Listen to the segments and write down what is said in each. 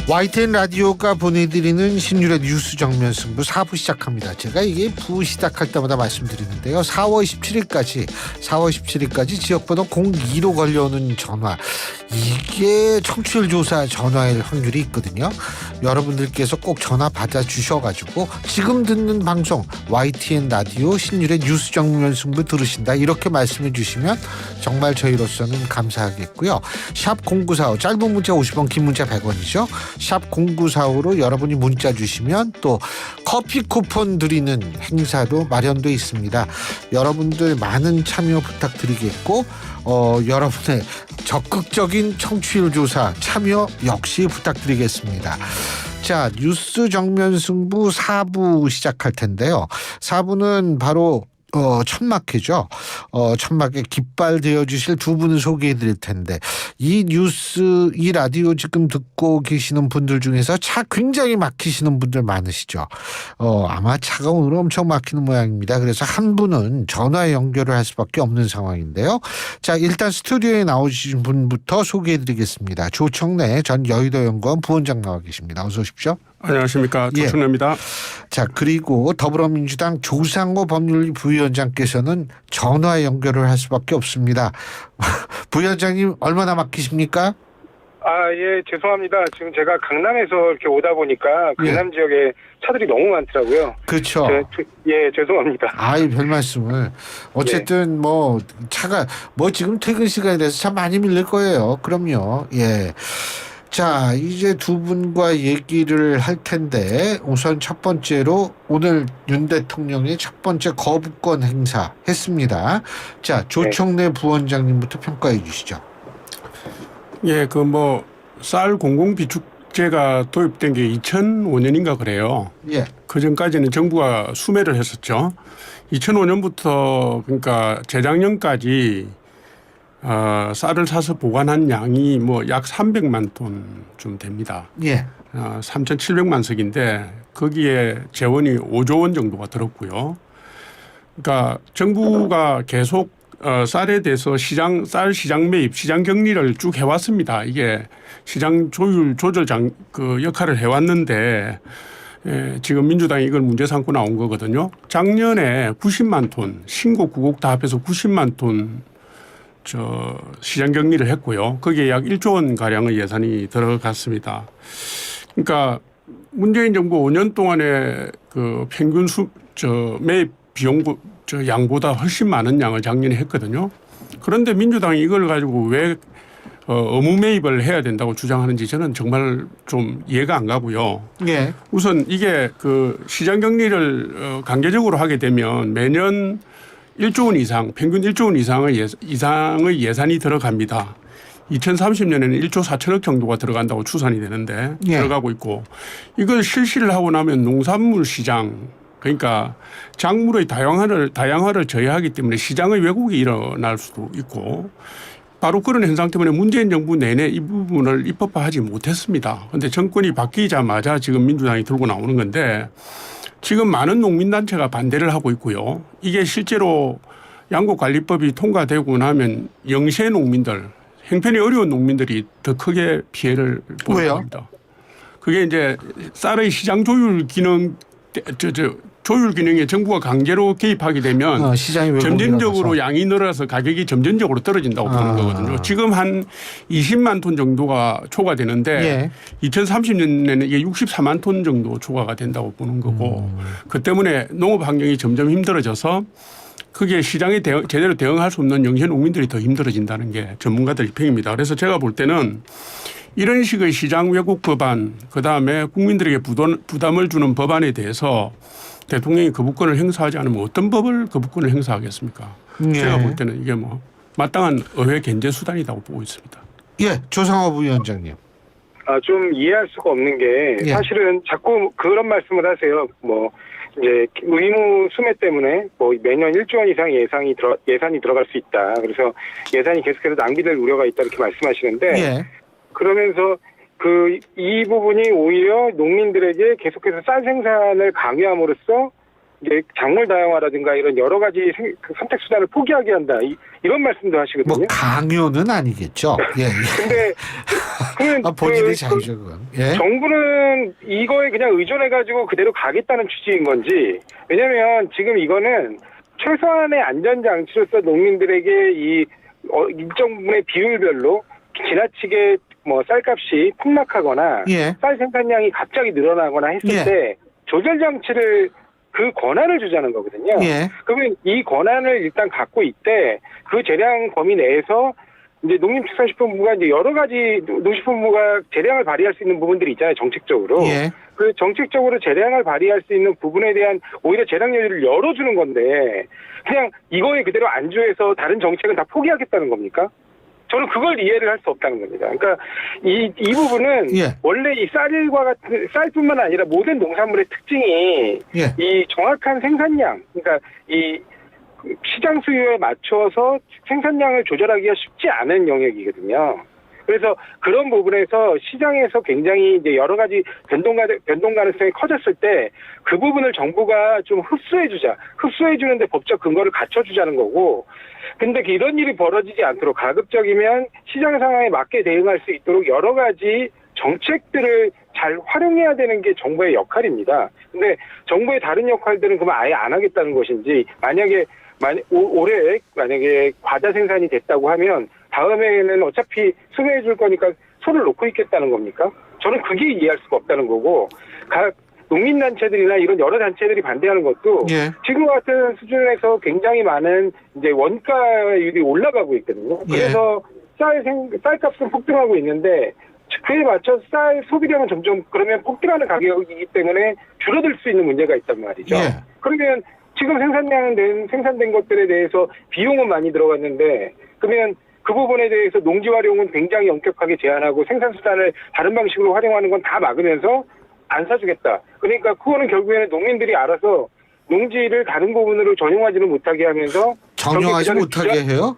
YTN 라디오가 보내드리는 신율의 뉴스 정면 승부 4부 시작합니다. 제가 이게 부 시작할 때마다 말씀드리는데요. 4월 17일까지 지역번호 02로 걸려오는 전화, 이게 청취율 조사 전화일 확률이 있거든요. 여러분들께서 꼭 전화 받아주셔가지고 지금 듣는 방송 YTN 라디오 신율의 뉴스 정면 승부 들으신다, 이렇게 말씀해 주시면 정말 저희로서는 감사하겠고요. 샵 0945, 짧은 문자 50원, 긴 문자 100원이죠. 샵 0945로 여러분이 문자 주시면 또 커피 쿠폰 드리는 행사도 마련되어 있습니다. 여러분들 많은 참여 부탁드리겠고, 여러분의 적극적인 청취율 조사 참여 역시 부탁드리겠습니다. 자, 뉴스 정면 승부 4부 시작할 텐데요. 4부는 바로 천막회죠. 천막에 깃발 되어주실 두 분을 소개해 드릴 텐데, 이 라디오 지금 듣고 계시는 분들 중에서 차 굉장히 막히시는 분들 많으시죠. 아마 차가 오늘 엄청 막히는 모양입니다. 그래서 한 분은 전화 연결을 할 수밖에 없는 상황인데요. 자, 일단 스튜디오에 나오신 분부터 소개해 드리겠습니다. 조청래 전 여의도연구원 부원장 나와 계십니다. 어서 오십시오. 안녕하십니까, 조청래입니다. 예. 자, 그리고 더불어민주당 조상호 법률위 부위원장께서는 전화 연결을 할 수밖에 없습니다. 부위원장님, 얼마나 막히십니까? 예, 죄송합니다. 지금 제가 강남에서 이렇게 오다 보니까 강남 지역에 차들이 너무 많더라고요. 그렇죠. 죄송합니다. 별 말씀을. 어쨌든 차가 지금 퇴근 시간이라서 참 많이 밀릴 거예요. 그럼요. 예. 자, 이제 두 분과 얘기를 할 텐데, 우선 첫 번째로 오늘 윤 대통령이 첫 번째 거부권 행사 했습니다. 자, 조청래 부원장님부터 평가해 주시죠. 예, 쌀 공공비축제가 도입된 게 2005년인가 그래요. 예. 그 전까지는 정부가 수매를 했었죠. 2005년부터 그러니까 재작년까지 쌀을 사서 보관한 양이 약 300만 톤쯤 됩니다. 예. 3,700만 석인데 거기에 재원이 5조 원 정도가 들었고요. 그러니까 정부가 계속 쌀에 대해서 쌀 시장 매입, 시장 격리를 쭉 해왔습니다. 이게 시장 조율 조절 역할을 해왔는데, 지금 민주당이 이걸 문제 삼고 나온 거거든요. 작년에 90만 톤, 신곡, 구곡 다 합해서 90만 톤 시장 격리를 했고요. 거기에 약 1조 원 가량의 예산이 들어갔습니다. 그러니까 문재인 정부 5년 동안에 그 평균 매입 비용 양보다 훨씬 많은 양을 작년에 했거든요. 그런데 민주당이 이걸 가지고 왜 의무 매입을 해야 된다고 주장하는지 저는 정말 좀 이해가 안 가고요. 예. 우선 이게 그 시장 격리를 강제적으로 하게 되면 매년 1조 원 이상, 평균 1조 원 이상의 예산이 들어갑니다. 2030년에는 1조 4천억 정도가 들어간다고 추산이 되는데, 들어가고 있고, 이걸 실시를 하고 나면 농산물 시장, 그러니까 작물의 다양화를 저해하기 때문에 시장의 왜곡이 일어날 수도 있고, 바로 그런 현상 때문에 문재인 정부 내내 이 부분을 입법화하지 못했습니다. 그런데 정권이 바뀌자마자 지금 민주당이 들고 나오는 건데, 지금 많은 농민단체가 반대를 하고 있고요. 이게 실제로 양곡관리법이 통과되고 나면 영세 농민들, 형편이 어려운 농민들이 더 크게 피해를 보게 됩니다. 그게 이제 쌀의 시장 조율 기능에 정부가 강제로 개입하게 되면 점진적으로 양이 늘어서 가격이 점진적으로 떨어진다고 보는 거거든요. 지금 한 20만 톤 정도가 초과되는데 2030년에는 이게 64만 톤 정도 초과가 된다고 보는 거고, 그 때문에 농업 환경이 점점 힘들어져서 그게 시장에 제대로 대응할 수 없는 영세 농민들이 더 힘들어진다는 게 전문가들 입장입니다. 그래서 제가 볼 때는 이런 식의 시장 왜곡 법안, 그다음에 국민들에게 부담을 주는 법안에 대해서 대통령이 거부권을 행사하지 않으면 어떤 법을 거부권을 행사하겠습니까? 제가 볼 때는 이게 마땅한 의회 견제 수단이라고 보고 있습니다. 예, 조상호 부위원장님. 좀 이해할 수가 없는 게, 사실은 자꾸 그런 말씀을 하세요. 이제 의무 수매 때문에 매년 1조 원 이상 예산이 들어갈 수 있다. 그래서 예산이 계속해서 낭비될 우려가 있다, 이렇게 말씀하시는데, 그러면서 이 부분이 오히려 농민들에게 계속해서 쌀 생산을 강요함으로써 이제 작물 다양화라든가 이런 여러 가지 선택 수단을 포기하게 한다, 이런 말씀도 하시거든요. 강요는 아니겠죠. 예. 근데 그러면 본인의 자유죠, 그건. 예? 정부는 이거에 그냥 의존해가지고 그대로 가겠다는 취지인 건지, 왜냐면 지금 이거는 최소한의 안전장치로서 농민들에게 일정 부분의 비율별로 지나치게 쌀값이 폭락하거나 예. 쌀 생산량이 갑자기 늘어나거나 했을 예. 때 조절 장치를 그 권한을 주자는 거거든요. 예. 그러면 이 권한을 일단 갖고 있대 그 재량 범위 내에서 이제 농림축산식품부가 이제 여러 가지 농식품부가 재량을 발휘할 수 있는 부분들이 있잖아요, 정책적으로. 예. 그 정책적으로 재량을 발휘할 수 있는 부분에 대한 오히려 재량 여지를 열어주는 건데 그냥 이거에 그대로 안주해서 다른 정책은 다 포기하겠다는 겁니까? 저는 그걸 이해를 할 수 없다는 겁니다. 그러니까 이 부분은 예. 원래 이 쌀과 같은 쌀뿐만 아니라 모든 농산물의 특징이 예. 이 정확한 생산량, 그러니까 이 시장 수요에 맞춰서 생산량을 조절하기가 쉽지 않은 영역이거든요. 그래서 그런 부분에서 시장에서 굉장히 이제 여러 가지 변동 가능성이 커졌을 때 그 부분을 정부가 좀 흡수해주는데 법적 근거를 갖춰주자는 거고, 근데 이런 일이 벌어지지 않도록 가급적이면 시장 상황에 맞게 대응할 수 있도록 여러 가지 정책들을 잘 활용해야 되는 게 정부의 역할입니다. 근데 정부의 다른 역할들은 그러면 아예 안 하겠다는 것인지, 올해 만약에 과자 생산이 됐다고 하면 다음에는 어차피 수매해 줄 거니까 손을 놓고 있겠다는 겁니까? 저는 그게 이해할 수가 없다는 거고, 각 농민단체들이나 이런 여러 단체들이 반대하는 것도 예. 지금 같은 수준에서 굉장히 많은 이제 원가율이 올라가고 있거든요. 그래서 쌀값은 폭등하고 있는데 그에 맞춰 쌀 소비량은 점점 그러면 폭등하는 가격이기 때문에 줄어들 수 있는 문제가 있단 말이죠. 예. 그러면 지금 생산된 것들에 대해서 비용은 많이 들어갔는데 그러면 그 부분에 대해서 농지 활용은 굉장히 엄격하게 제한하고 생산수단을 다른 방식으로 활용하는 건 다 막으면서 안 사주겠다. 그러니까 그거는 결국에는 농민들이 알아서 농지를 다른 부분으로 전용하지는 못하게 하면서 전용하지 못하게 해요?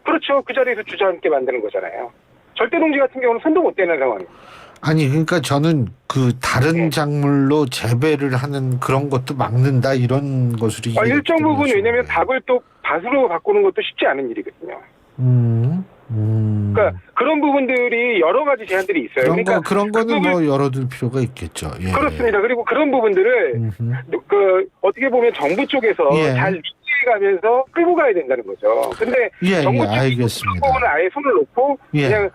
그렇죠. 그 자리에서 주저앉게 만드는 거잖아요. 절대 농지 같은 경우는 손도 못 대는 상황이에요. 아니 그러니까 저는 그 다른 작물로 재배를 하는 그런 것도 막는다 이런 것을 일정 부분 왜냐하면 밥을 또 밭으로 바꾸는 것도 쉽지 않은 일이거든요. 그러니까 그런 부분들이 여러 가지 제한들이 있어요. 그런 거는 뭐 열어둘 필요가 있겠죠. 예. 그렇습니다. 그리고 그런 부분들을 어떻게 보면 정부 쪽에서 예. 잘 리드해가면서 끌고 가야 된다는 거죠. 근데 정부 쪽이 알겠습니다. 그런 부분을 아예 손을 놓고 예. 그냥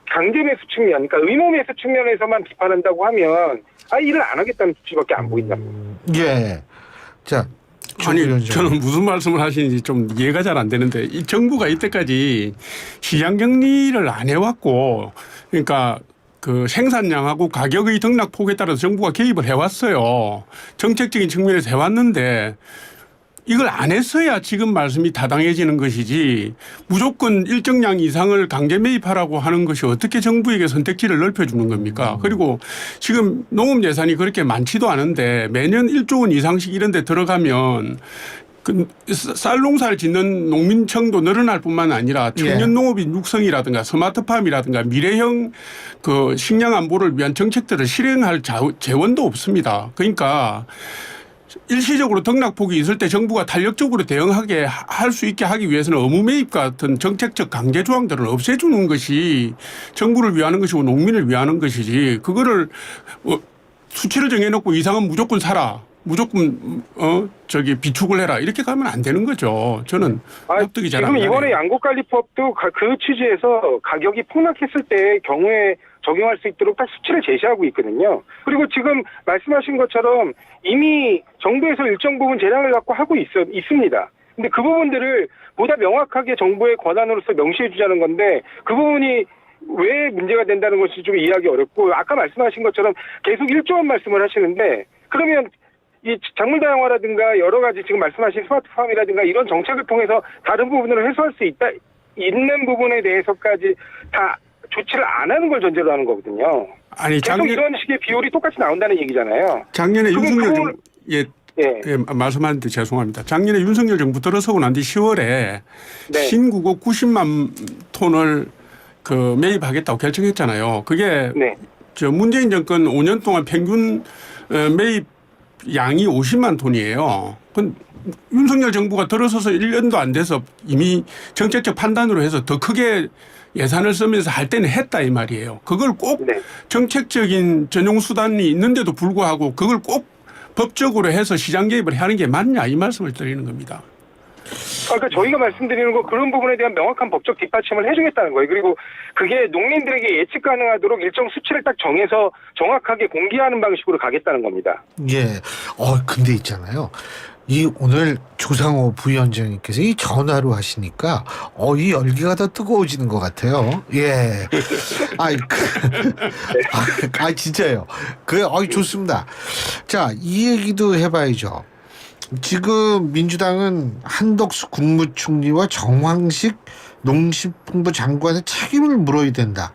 강제 매수 측면, 그러니까 의무 매수 측면에서만 비판한다고 하면 일을 안 하겠다는 수치밖에 안 보인답니다. 예. 자. 아니 저는 무슨 말씀을 하시는지 좀 이해가 잘 안 되는데 이 정부가 이때까지 시장 격리를 안 해왔고 그러니까 그 생산량하고 가격의 등락폭에 따라서 정부가 개입을 해왔어요. 정책적인 측면에서 해왔는데 이걸 안 했어야 지금 말씀이 타당해지는 것이지 무조건 일정량 이상을 강제 매입하라고 하는 것이 어떻게 정부에게 선택지를 넓혀주는 겁니까? 그리고 지금 농업 예산이 그렇게 많지도 않은데 매년 1조 원 이상씩 이런 데 들어가면 쌀 농사를 짓는 농민층도 늘어날 뿐만 아니라 청년 농업인 육성이라든가 스마트팜이라든가 미래형 그 식량 안보를 위한 정책들을 실행할 재원도 없습니다. 그러니까 일시적으로 등락폭이 있을 때 정부가 탄력적으로 대응하게 할 수 있게 하기 위해서는 의무 매입 같은 정책적 강제 조항들을 없애주는 것이 정부를 위하는 것이고 농민을 위하는 것이지 그거를 수치를 정해놓고 이상은 무조건 사라. 무조건 비축을 해라 이렇게 가면 안 되는 거죠. 저는 납득이 잘 안 가요. 지금 이번에 양곡관리법도 그 취지에서 가격이 폭락했을 때 경우에 적용할 수 있도록 딱 수치를 제시하고 있거든요. 그리고 지금 말씀하신 것처럼 이미 정부에서 일정 부분 재량을 갖고 하고 있습니다. 근데 그 부분들을 보다 명확하게 정부의 권한으로서 명시해 주자는 건데 그 부분이 왜 문제가 된다는 것이 좀 이해하기 어렵고 아까 말씀하신 것처럼 계속 1조 원 말씀을 하시는데 그러면 이 작물 다양화라든가 여러 가지 지금 말씀하신 스마트팜이라든가 이런 정책을 통해서 다른 부분을 해소할 수 있는 부분에 대해서까지 다 조치를 안 하는 걸 전제로 하는 거거든요. 아니 계속 이런 식의 비율이 똑같이 나온다는 얘기잖아요. 작년에 윤석열 정부 말씀하는데 죄송합니다. 작년에 윤석열 정부 들어서고 난 뒤 10월에 신구곡 90만 톤을 매입하겠다고 결정했잖아요. 그게 저 문재인 정권 5년 동안 평균 매입 양이 50만 톤이에요. 윤석열 정부가 들어서서 1년도 안 돼서 이미 정책적 판단으로 해서 더 크게 예산을 쓰면서 할 때는 했다 이 말이에요. 그걸 꼭 네. 정책적인 전용 수단이 있는데도 불구하고 그걸 꼭 법적으로 해서 시장 개입을 하는 게 맞냐 이 말씀을 드리는 겁니다. 그러니까 저희가 말씀드리는 거 그런 부분에 대한 명확한 법적 뒷받침을 해주겠다는 거예요. 그리고 그게 농민들에게 예측 가능하도록 일정 수치를 딱 정해서 정확하게 공개하는 방식으로 가겠다는 겁니다. 예. 근데 있잖아요. 이 오늘 조상호 부위원장님께서 이 전화로 하시니까 이 열기가 더 뜨거워지는 것 같아요. 예. 진짜요. 좋습니다. 자, 이 얘기도 해봐야죠. 지금 민주당은 한덕수 국무총리와 정황식 농식품부 장관의 책임을 물어야 된다.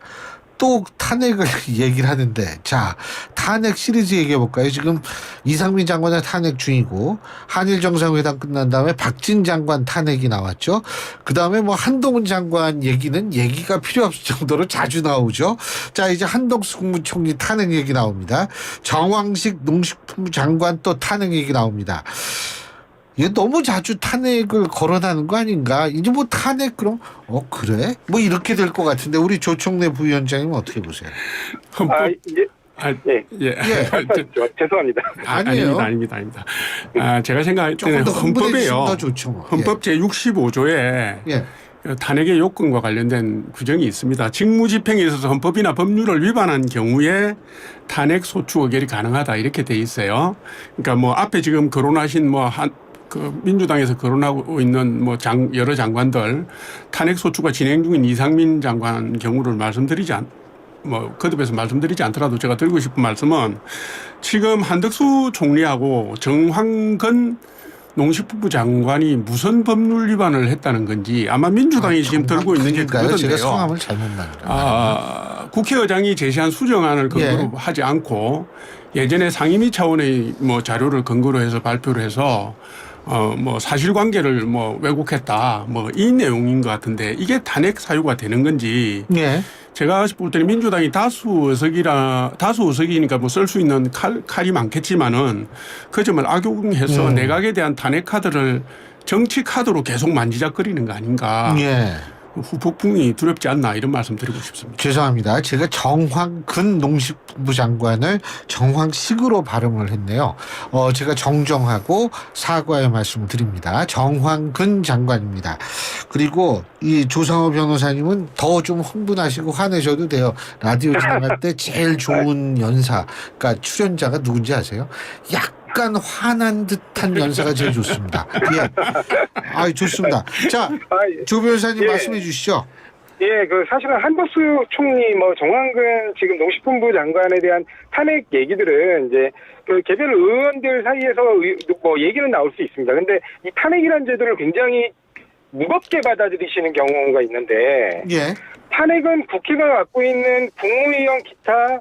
또 탄핵을 얘기를 하는데, 자, 탄핵 시리즈 얘기해 볼까요? 지금 이상민 장관의 탄핵 중이고 한일 정상회담 끝난 다음에 박진 장관 탄핵이 나왔죠. 그 다음에 뭐 한동훈 장관 얘기가 필요 없을 정도로 자주 나오죠. 자, 이제 한덕수 국무총리 탄핵 얘기 나옵니다. 정황식 농식품부 장관 또 탄핵 얘기 나옵니다. 이게 너무 자주 탄핵을 거론하는 거 아닌가? 이제 뭐 탄핵 그럼 그래? 뭐 이렇게 될 것 같은데 우리 조청래 부위원장님은 어떻게 보세요? 죄송합니다. 아니에요. 아닙니다. 제가 생각할 때는 헌법에요. 헌법 제65조에 탄핵의 요건과 관련된 규정이 있습니다. 직무집행에 있어서 헌법이나 법률을 위반한 경우에 탄핵 소추 의결이 가능하다 이렇게 돼 있어요. 그러니까 뭐 앞에 지금 거론하신 민주당에서 거론하고 있는 여러 장관들 탄핵 소추가 진행 중인 이상민 장관 경우를 거듭해서 말씀드리지 않더라도 제가 드리고 싶은 말씀은 지금 한덕수 총리하고 정황근 농식품부 장관이 무슨 법률 위반을 했다는 건지 아마 민주당이 지금 들고 있는 게 그거던데요. 제가 성함을 잘못 말했어요. 국회의장이 제시한 수정안을 근거로 하지 않고 예전에 상임위 차원의 자료를 근거로 해서 발표를 해서 사실관계를 왜곡했다 이 내용인 것 같은데 이게 탄핵 사유가 되는 건지 제가 볼 때는 민주당이 다수 의석이니까 쓸 수 있는 칼이 많겠지만은 그 점을 악용해서 내각에 대한 탄핵 카드를 정치 카드로 계속 만지작거리는 거 아닌가. 후폭풍이 두렵지 않나 이런 말씀 드리고 싶습니다. 죄송합니다. 제가 정황근 농식품부 장관을 정황식으로 발음을 했네요. 제가 정정하고 사과의 말씀을 드립니다. 정황근 장관입니다. 그리고 이 조상호 변호사님은 더 좀 흥분하시고 화내셔도 돼요. 라디오 진행할 때 제일 좋은 연사, 그러니까 출연자가 누군지 아세요? 약간 화난 듯한 연사가 제일 좋습니다. 좋습니다. 자, 조 변호사님 말씀해 주시죠. 사실은 한덕수 총리, 정황근 지금 농식품부 장관에 대한 탄핵 얘기들은 이제 개별 의원들 사이에서 얘기는 나올 수 있습니다. 근데 이 탄핵이라는 제도를 굉장히 무겁게 받아들이시는 경우가 있는데, 탄핵은 국회가 갖고 있는 국무위원 기타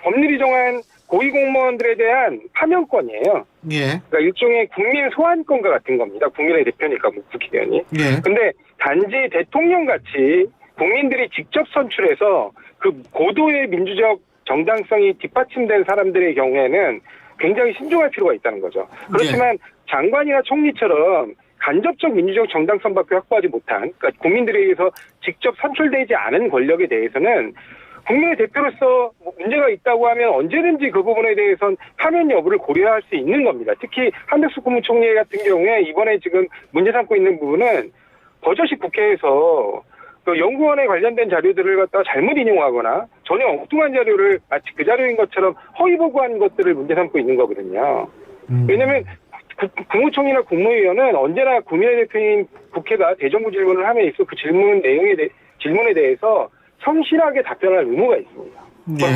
법률이 정한 고위공무원들에 대한 파면권이에요. 그러니까 일종의 국민 소환권과 같은 겁니다. 국민의 대표니까 국회의원이. 근데 단지 대통령같이 국민들이 직접 선출해서 그 고도의 민주적 정당성이 뒷받침된 사람들의 경우에는 굉장히 신중할 필요가 있다는 거죠. 그렇지만 장관이나 총리처럼 간접적 민주적 정당성밖에 확보하지 못한, 그러니까 국민들에 의해서 직접 선출되지 않은 권력에 대해서는 국민의 대표로서 문제가 있다고 하면 언제든지 그 부분에 대해서는 파면 여부를 고려할 수 있는 겁니다. 특히 한덕수 국무총리 같은 경우에 이번에 지금 문제 삼고 있는 부분은 버젓이 국회에서 연구원에 관련된 자료들을 갖다가 잘못 인용하거나 전혀 엉뚱한 자료를 마치 그 자료인 것처럼 허위 보고한 것들을 문제 삼고 있는 거거든요. 왜냐하면 국무총리나 국무위원은 언제나 국민의 대표인 국회가 대정부 질문을 함에 있어 그 질문에 대해서 성실하게 답변할 의무가 있습니다.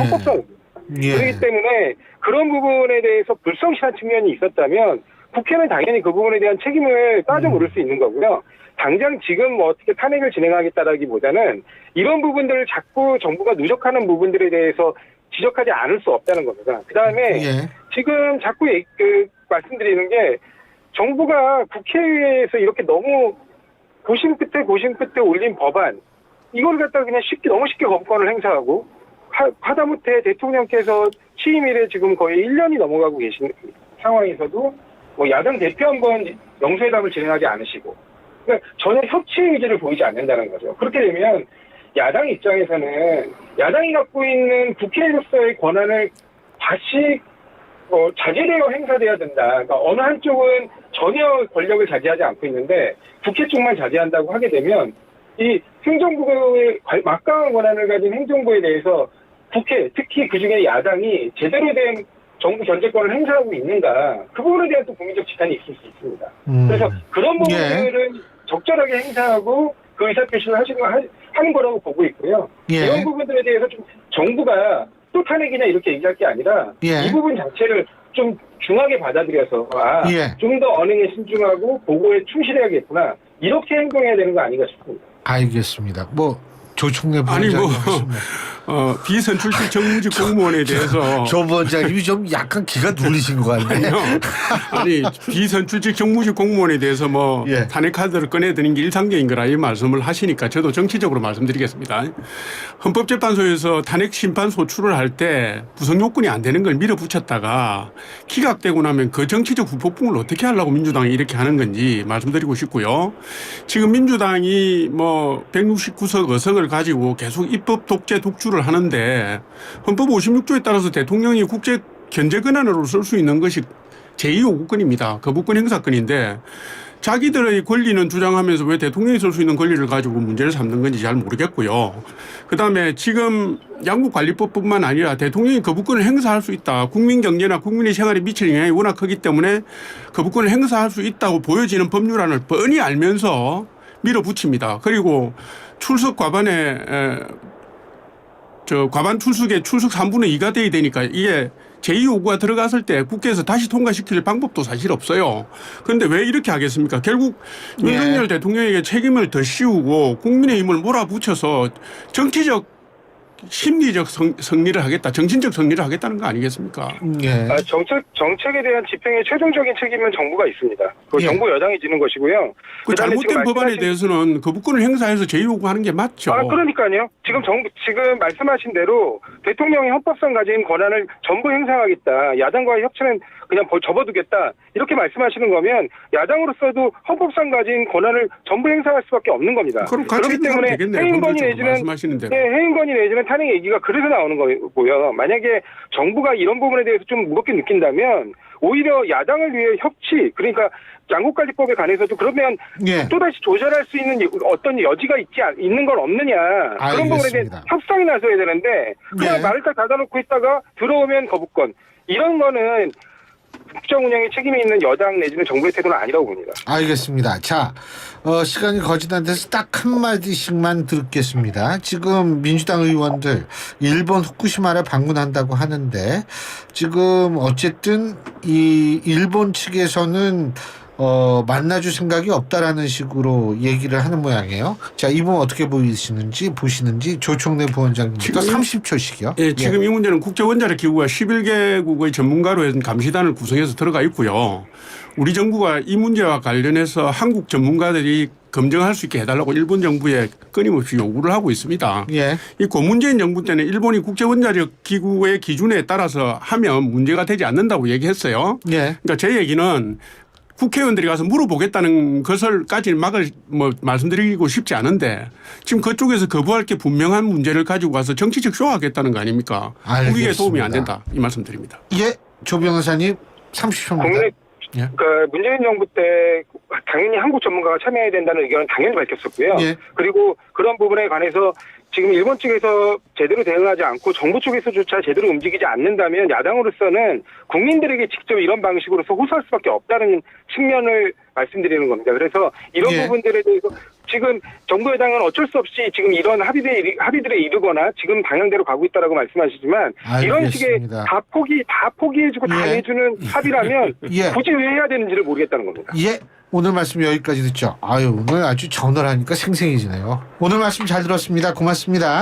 헌법상. 그렇기 때문에 그런 부분에 대해서 불성실한 측면이 있었다면 국회는 당연히 그 부분에 대한 책임을 따져 물을 수 있는 거고요. 당장 지금 어떻게 탄핵을 진행하겠다라기보다는 이런 부분들을 자꾸 정부가 누적하는 부분들에 대해서 지적하지 않을 수 없다는 겁니다. 그다음에 지금 자꾸 말씀드리는 게 정부가 국회에서 이렇게 너무 고심 끝에 올린 법안 이걸 갖다가 그냥 너무 쉽게 거부권을 행사하고 하다못해 대통령께서 취임 이래 지금 거의 1년이 넘어가고 계신 상황에서도 뭐 야당 대표 한번 영수회담을 진행하지 않으시고, 그러니까 전혀 협치의 의지를 보이지 않는다는 거죠. 그렇게 되면 야당 입장에서는 야당이 갖고 있는 국회의원으로서의 권한을 다시 자제되어 행사돼야 된다. 그러니까 어느 한쪽은 전혀 권력을 자제하지 않고 있는데 국회 쪽만 자제한다고 하게 되면 이 행정부의 막강한 권한을 가진 행정부에 대해서 국회, 특히 그중에 야당이 제대로 된 정부 견제권을 행사하고 있는가, 그 부분에 대한 또 국민적 지탄이 있을 수 있습니다. 그래서 그런 부분들은 적절하게 행사하고 그 의사표시를 하는 거라고 보고 있고요. 이런 부분들에 대해서 좀 정부가 또 탄핵이냐 이렇게 얘기할 게 아니라 이 부분 자체를 좀 중하게 받아들여서 좀 더 언행에 신중하고 보고에 충실해야겠구나, 이렇게 행동해야 되는 거 아닌가 싶습니다. 알겠습니다. 조총래 부원장님. 비선출직 정무직 공무원에 대해서. 조 부원장님이 좀 약간 기가 눌리신 것 같네요. 아니, 비선출직 정무직 공무원에 대해서 탄핵 카드를 꺼내드는 게 일상적인 거라 이 말씀을 하시니까 저도 정치적으로 말씀드리겠습니다. 헌법재판소에서 탄핵 심판 소추를 할 때 구성 요건이 안 되는 걸 밀어붙였다가 기각되고 나면 그 정치적 후폭풍을 어떻게 하려고 민주당이 이렇게 하는 건지 말씀드리고 싶고요. 지금 민주당이 169석 의석을 가지고 계속 입법 독재 독주를 하는데 헌법 56조에 따라서 대통령이 국제 견제 권한으로 쓸 수 있는 것이 제2요구권입니다. 거부권 행사권인데 자기들의 권리는 주장하면서 왜 대통령이 쓸 수 있는 권리를 가지고 문제를 삼는 건지 잘 모르겠고요. 그다음에 지금 양국관리법뿐만 아니라 대통령이 거부권을 행사할 수 있다. 국민 경제나 국민의 생활에 미치는 영향이 워낙 크기 때문에 거부권을 행사할 수 있다고 보여지는 법률안을 뻔히 알면서 밀어붙입니다. 그리고 출석 과반에 과반 출석에 출석 3분의 2가 돼야 되니까 이게 제2요구가 들어갔을 때 국회에서 다시 통과시킬 방법도 사실 없어요. 그런데 왜 이렇게 하겠습니까? 결국 윤석열 대통령에게 책임을 더 씌우고 국민의힘을 몰아붙여서 정치적 심리적 승리를 하겠다, 정신적 승리를 하겠다는 거 아니겠습니까? 정책에 대한 집행의 최종적인 책임은 정부가 있습니다. 그 정부 여당이 지는 것이고요. 그 잘못된 법안에 대해서는 거부권을 행사해서 제2요구하는 게 맞죠. 그러니까요. 지금 말씀하신 대로 대통령이 헌법상 가진 권한을 전부 행사하겠다, 야당과의 협치는 그냥 접어두겠다, 이렇게 말씀하시는 거면 야당으로서도 헌법상 가진 권한을 전부 행사할 수밖에 없는 겁니다. 그렇기 때문에 해임건의 내지는 탄핵 얘기가 그래서 나오는 거고요. 만약에 정부가 이런 부분에 대해서 좀 무겁게 느낀다면 오히려 야당을 위해 협치, 그러니까 양국관리법에 관해서도 그러면 또다시 조절할 수 있는 어떤 여지가 있는 건 없느냐, 그런 부분에 대한 협상이 나서야 되는데 그냥 말을 딱 닫아놓고 있다가 들어오면 거부권, 이런 거는 국정 운영에 책임이 있는 여당 내지는 정부의 태도는 아니라고 봅니다. 알겠습니다. 자, 시간이 거진한 데서 딱 한마디씩만 듣겠습니다. 지금 민주당 의원들 일본 후쿠시마를 방문한다고 하는데 지금 어쨌든 이 일본 측에서는 만나줄 생각이 없다라는 식으로 얘기를 하는 모양이에요. 자, 이 부분 어떻게 보시는지 조총래 부원장님부터 30초씩이요. 지금 이 문제는 국제원자력기구가 11개국의 전문가로 해서 감시단을 구성해서 들어가 있고요. 우리 정부가 이 문제와 관련해서 한국 전문가들이 검증할 수 있게 해달라고 일본 정부에 끊임없이 요구를 하고 있습니다. 이 고문재인 정부 때는 일본이 국제원자력기구의 기준에 따라서 하면 문제가 되지 않는다고 얘기했어요. 그러니까 제 얘기는 국회의원들이 가서 물어보겠다는 것을까지 말씀드리고 싶지 않은데 지금 그쪽에서 거부할 게 분명한 문제를 가지고 와서 정치적 쇼하겠다는 거 아닙니까? 국익에 도움이 안 된다, 이 말씀드립니다. 조 변호사님 30초입니다. 그러니까 문재인 정부 때 당연히 한국 전문가가 참여해야 된다는 의견은 당연히 밝혔었고요. 그리고 그런 부분에 관해서 지금 일본 측에서 제대로 대응하지 않고 정부 쪽에서조차 제대로 움직이지 않는다면 야당으로서는 국민들에게 직접 이런 방식으로서 호소할 수밖에 없다는 측면을 말씀드리는 겁니다. 그래서 이런 부분들에 대해서 지금 정부 여당은 어쩔 수 없이 지금 이런 합의들에 이르거나 지금 방향대로 가고 있다라고 말씀하시지만 이런 식의 다 포기해주고 다 해주는 합의라면 굳이 왜 해야 되는지를 모르겠다는 겁니다. 오늘 말씀 여기까지 듣죠. 오늘 아주 전화하니까 생생해지네요. 오늘 말씀 잘 들었습니다. 고맙습니다.